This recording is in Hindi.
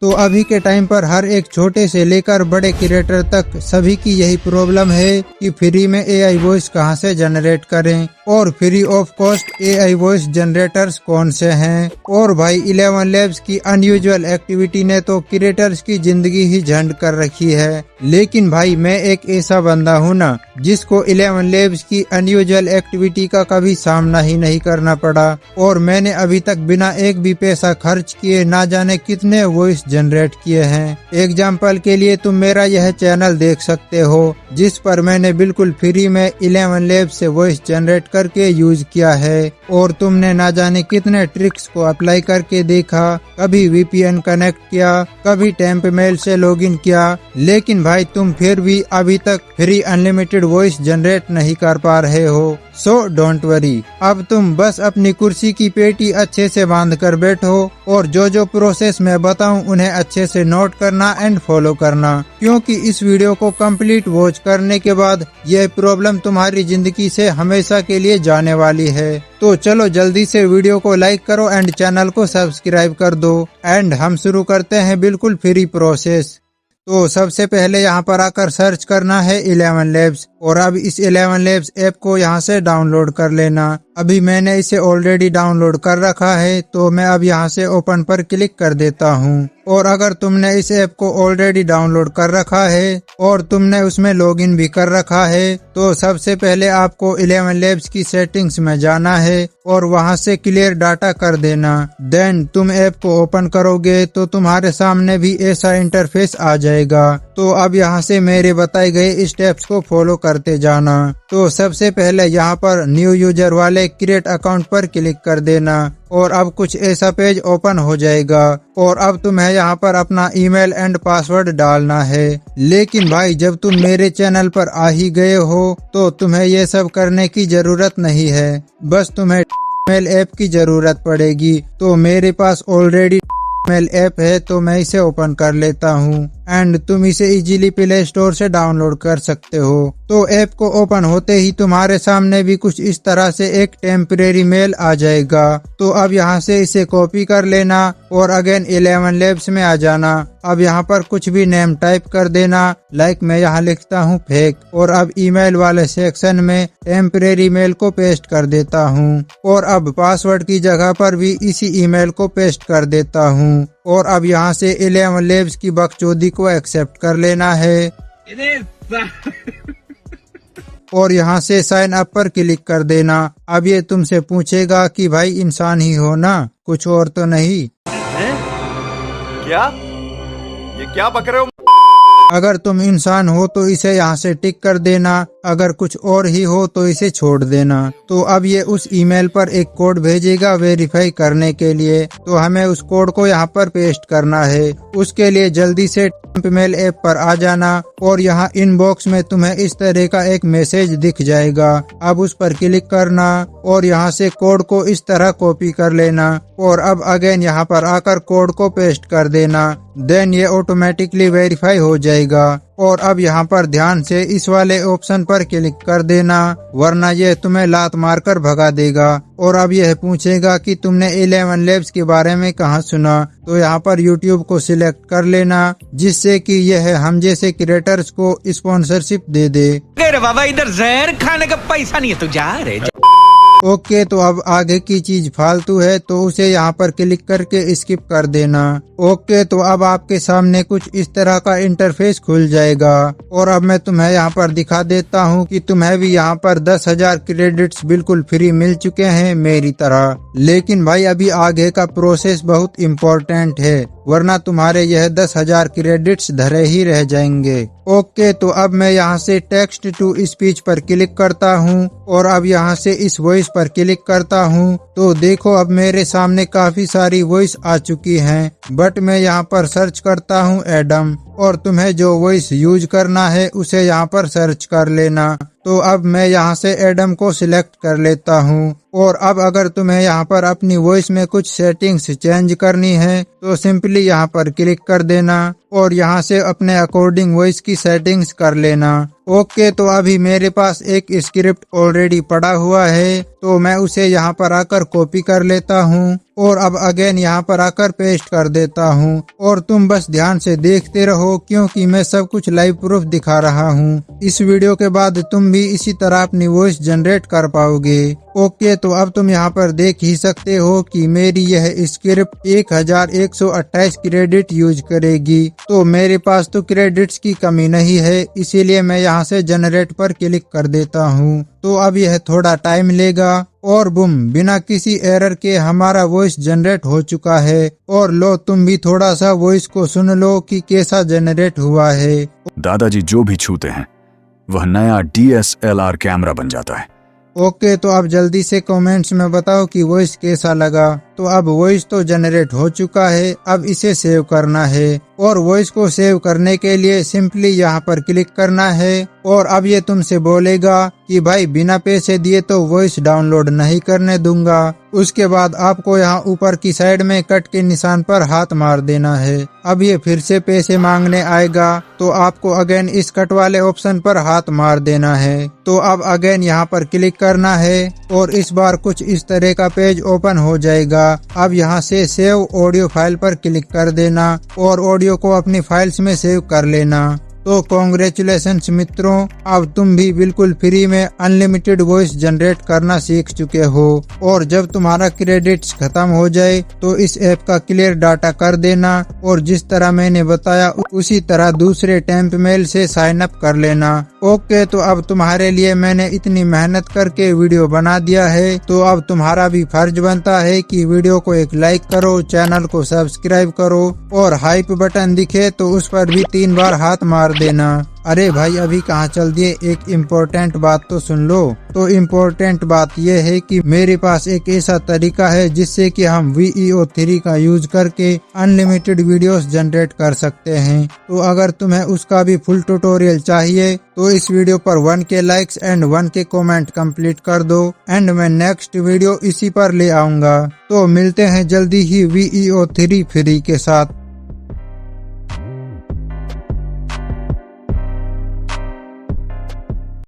तो अभी के टाइम पर हर एक छोटे से लेकर बड़े क्रिएटर तक सभी की यही प्रॉब्लम है कि फ्री में एआई वॉइस कहां से जनरेट करें और free of cost AI voice generators कौन से हैं। और भाई 11 लैब्स की अनयूजुअल एक्टिविटी ने तो क्रिएटर्स की जिंदगी ही झंड कर रखी है। लेकिन भाई मैं एक ऐसा बंदा हूँ ना जिसको 11 लैब्स की अनयूजुअल एक्टिविटी का कभी सामना ही नहीं करना पड़ा और मैंने अभी तक बिना एक भी पैसा खर्च किए ना जाने कितने वॉइस जनरेट किए हैं। एग्जाम्पल के लिए तुम मेरा यह चैनल देख सकते हो जिस पर मैंने बिल्कुल फ्री में 11 लैब्स से वॉइस जनरेट करके यूज किया है और तुमने ना जाने कितने ट्रिक्स को अप्लाई करके देखा, कभी वीपीएन कनेक्ट किया, कभी टेम्प मेल से लॉगिन किया, लेकिन भाई तुम फिर भी अभी तक फ्री अनलिमिटेड वॉइस जनरेट नहीं कर पा रहे हो। सो डोंट वरी, अब तुम बस अपनी कुर्सी की पेटी अच्छे से बांध कर बैठो और जो प्रोसेस मैं बताऊं उन्हें अच्छे से नोट करना एंड फॉलो करना, क्योंकि इस वीडियो को कंप्लीट वॉच करने के बाद यह प्रॉब्लम तुम्हारी जिंदगी से हमेशा के लिए जाने वाली है। तो चलो जल्दी से वीडियो को लाइक करो एंड चैनल को सब्सक्राइब कर दो एंड हम शुरू करते हैं बिल्कुल फ्री प्रोसेस। तो सबसे पहले यहाँ पर आकर सर्च करना है 11 लैब्स और अब इस 11 लैब्स ऐप को यहाँ से डाउनलोड कर लेना। अभी मैंने इसे ऑलरेडी डाउनलोड कर रखा है तो मैं अब यहाँ से ओपन पर क्लिक कर देता हूँ। और अगर तुमने इस ऐप को ऑलरेडी डाउनलोड कर रखा है और तुमने उसमें लॉगिन भी कर रखा है तो सबसे पहले आपको 11 लैब्स की सेटिंग्स में जाना है और वहां से क्लियर डाटा कर देना। देन तुम ऐप को ओपन करोगे तो तुम्हारे सामने भी ऐसा इंटरफेस आ जाएगा। तो अब यहाँ से मेरे बताए गए स्टेप्स को फॉलो करते जाना। तो सबसे पहले यहाँ पर न्यू यूजर वाले क्रिएट अकाउंट पर क्लिक कर देना और अब कुछ ऐसा पेज ओपन हो जाएगा और अब तुम्हें यहाँ पर अपना ईमेल एंड पासवर्ड डालना है। लेकिन भाई जब तुम मेरे चैनल पर आ ही गए हो तो तुम्हें ये सब करने की जरूरत नहीं है, बस तुम्हें मेल ऐप की जरूरत पड़ेगी। तो मेरे पास ऑलरेडी मेल ऐप है तो मैं इसे ओपन कर लेता हूँ एंड तुम इसे इजीली प्ले स्टोर से डाउनलोड कर सकते हो। तो ऐप को ओपन होते ही तुम्हारे सामने भी कुछ इस तरह से एक टेम्परेरी मेल आ जाएगा। तो अब यहाँ से इसे कॉपी कर लेना और अगेन 11 लैब्स में आ जाना। अब यहाँ पर कुछ भी नेम टाइप कर देना, लाइक मैं यहाँ लिखता हूँ फेक, और अब ईमेल वाले सेक्शन में टेम्परेरी मेल को पेस्ट कर देता हूँ और अब पासवर्ड की जगह पर भी इसी ईमेल को पेस्ट कर देता हूँ। और अब यहाँ से 11 लैब्स की बकचोदी को एक्सेप्ट कर लेना है और यहाँ से साइन अप पर क्लिक कर देना। अब ये तुमसे पूछेगा कि भाई इंसान ही हो ना, कुछ और तो नहीं है? क्या ये क्या बक रहे हो? अगर तुम इंसान हो तो इसे यहाँ से टिक कर देना, अगर कुछ और ही हो तो इसे छोड़ देना। तो अब ये उस ईमेल पर एक कोड भेजेगा वेरीफाई करने के लिए, तो हमें उस कोड को यहाँ पर पेस्ट करना है। उसके लिए जल्दी से मेल ऐप पर आ जाना और यहाँ इनबॉक्स में तुम्हें इस तरह का एक मैसेज दिख जाएगा। अब उस पर क्लिक करना और यहाँ से कोड को इस तरह कॉपी कर लेना और अब अगेन यहाँ पर आकर कोड को पेस्ट कर देना। देन ये ऑटोमेटिकली वेरीफाई हो जाएगा और अब यहाँ पर ध्यान से इस वाले ऑप्शन पर क्लिक कर देना, वरना ये तुम्हें लात मारकर भगा देगा। और अब यह पूछेगा कि तुमने 11 लैब्स के बारे में कहाँ सुना, तो यहाँ पर YouTube को सिलेक्ट कर लेना जिससे कि यह हम जैसे क्रिएटर्स को स्पॉन्सरशिप दे दे। बाबा इधर जहर खाने का पैसा नहीं है तो जा रहे। ओके, तो अब आगे की चीज फालतू है तो उसे यहाँ पर क्लिक करके स्किप कर देना। ओके, तो अब आपके सामने कुछ इस तरह का इंटरफेस खुल जाएगा और अब मैं तुम्हें यहाँ पर दिखा देता हूँ कि तुम्हें भी यहाँ पर 10,000 क्रेडिट्स बिल्कुल फ्री मिल चुके हैं मेरी तरह। लेकिन भाई अभी आगे का प्रोसेस बहुत इम्पोर्टेंट है, वरना तुम्हारे यह 10,000 क्रेडिट्स धरे ही रह जाएंगे। ओके, तो अब मैं यहाँ से टेक्स्ट टू स्पीच पर क्लिक करता हूँ और अब यहाँ से इस वॉइस पर क्लिक करता हूँ। तो देखो अब मेरे सामने काफी सारी वॉइस आ चुकी हैं, बट मैं यहाँ पर सर्च करता हूँ एडम, और तुम्हें जो वॉइस यूज करना है उसे यहाँ पर सर्च कर लेना। तो अब मैं यहाँ से एडम को सिलेक्ट कर लेता हूँ और अब अगर तुम्हें यहाँ पर अपनी वॉइस में कुछ सेटिंग्स चेंज करनी है तो सिंपली यहाँ पर क्लिक कर देना और यहाँ से अपने अकॉर्डिंग वॉइस की सेटिंग्स कर लेना। ओके, तो अभी मेरे पास एक स्क्रिप्ट ऑलरेडी पड़ा हुआ है तो मैं उसे यहाँ पर आकर कॉपी कर लेता हूँ और अब अगेन यहाँ पर आकर पेस्ट कर देता हूँ और तुम बस ध्यान से देखते रहो क्योंकि मैं सब कुछ लाइव प्रूफ दिखा रहा हूँ। इस वीडियो के बाद तुम भी इसी तरह अपनी वॉइस जनरेट कर पाओगे। ओके, तो अब तुम यहाँ पर देख ही सकते हो कि मेरी यह स्क्रिप्ट 1128 क्रेडिट यूज करेगी। तो मेरे पास तो क्रेडिट्स की कमी नहीं है, इसीलिए मैं यहाँ से जनरेट पर क्लिक कर देता हूँ। तो अब यह थोड़ा टाइम लेगा और बुम, बिना किसी एरर के हमारा वॉइस जनरेट हो चुका है। और लो, तुम भी थोड़ा सा वॉइस को सुन लो कि कैसा जनरेट हुआ है। दादाजी जो भी छूते हैं वह नया DSLR कैमरा बन जाता है। ओके, तो अब जल्दी से कमेंट्स में बताओ कि वॉइस कैसा लगा। तो अब वॉइस तो जनरेट हो चुका है, अब इसे सेव करना है और वॉइस को सेव करने के लिए सिंपली यहाँ पर क्लिक करना है। और अब ये तुमसे बोलेगा कि भाई बिना पैसे दिए तो वॉइस डाउनलोड नहीं करने दूंगा। उसके बाद आपको यहाँ ऊपर की साइड में कट के निशान पर हाथ मार देना है। अब ये फिर से पैसे मांगने आएगा, तो आपको अगेन इस कट वाले ऑप्शन पर हाथ मार देना है। तो अब अगेन यहाँ पर क्लिक करना है और इस बार कुछ इस तरह का पेज ओपन हो जाएगा। अब यहाँ से सेव ऑडियो फाइल पर क्लिक कर देना और ऑडियो को अपनी फाइल्स में सेव कर लेना। तो कॉन्ग्रेचुलेशंस मित्रों, अब तुम भी बिल्कुल फ्री में अनलिमिटेड वॉइस जनरेट करना सीख चुके हो। और जब तुम्हारा क्रेडिट्स खत्म हो जाए तो इस ऐप का क्लियर डाटा कर देना और जिस तरह मैंने बताया उसी तरह दूसरे टेम्प मेल से साइन अप कर लेना। ओके, तो अब तुम्हारे लिए मैंने इतनी मेहनत करके वीडियो बना दिया है, तो अब तुम्हारा भी फर्ज बनता है कि वीडियो को एक लाइक करो, चैनल को सब्सक्राइब करो और हाइप बटन दिखे तो उस पर भी 3 बार हाथ मार देना। अरे भाई, अभी कहाँ चल दिए, एक इम्पोर्टेंट बात तो सुन लो। तो इम्पोर्टेंट बात यह है कि मेरे पास एक ऐसा तरीका है जिससे कि हम VEO3 का यूज करके अनलिमिटेड वीडियोस जनरेट कर सकते हैं। तो अगर तुम्हें उसका भी फुल ट्यूटोरियल चाहिए तो इस वीडियो पर 1K likes and 1K comment complete कर दो एंड मैं नेक्स्ट वीडियो इसी पर ले आऊंगा। तो मिलते हैं जल्दी ही VEO3 फ्री के साथ।